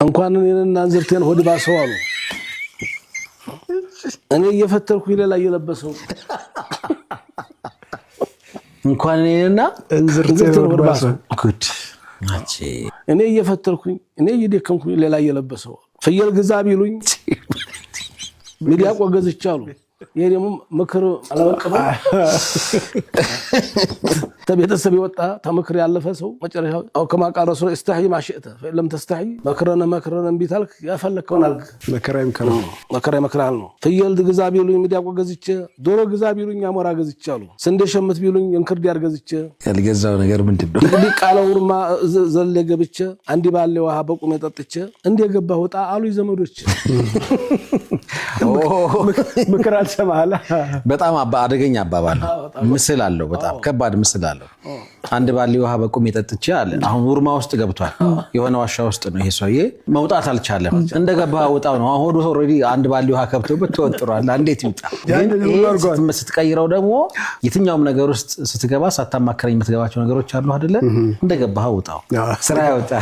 እንኳን እኔና አንዝርቴን ሆድ ባሰው አሉ እኔ እየፈተርኩ ሌላ እየለበሰው እንኳን እኔና አንዝርቴን ሆድ ባሰው ጉድ አቺ እኔ እየፈተርኩኝ እኔ እየደከምኩኝ ሌላ እየለበሰው ፍየል ግዛ ቢሉኝ ሚዲያ ቆገዝቻሉ ይሄ ደግሞ ምክር አላወቀበ ተቤተሰብ ይወጣ ተመክር ያለፈ ሰው መጨረሻው አው ከማ ቃል ረሱል استحي ما شئت فلم تستحي መክረን ቢታልክ ያፈለከውን አልክ መከራይ መከራል ነው ፍየል ግዛ ቢሉኝ ሚዲያ ቆገዝቼ ዶሮ ግዛ ቢሉኝ አሞራ ገዝቻሉ ስንዴ ሸምት ቢሉኝ እንክርድ ያርገዝቼ ያልገዛው ነገር ምንድነው እንግዲህ ቃለውርማ ዘለ ገብቼ አንዲ ባለ ውሃ በቁም የጠጥቼ እንደ ገባው ወጣ አሉ ዘመዶች ምክራት ሰማላ በጣም አደገኛ አባባል ምስል አለው በጣም ከባድ ምስል አለው አንድ ባሊ ውሃ በቁም የጠጥቼ አለ አሁን ውርማ ውስጥ ገብቷል የሆነ ዋሻ ውስጥ ነው ይሄ ሰውዬ መውጣት አልቻለም እንደገባ ወጣው ነው አሁን ኦሬዲ አንድ ባሊ ውሃ ከብቶበት ተወጥሯል እንዴት ይውጣ ስትቀይረው ደግሞ የትኛውም ነገር ውስጥ ስትገባ ሳታማከረኝ የምትገባቸው ነገሮች አሉ አይደለ እንደገባው ወጣው ስራ ያወጣ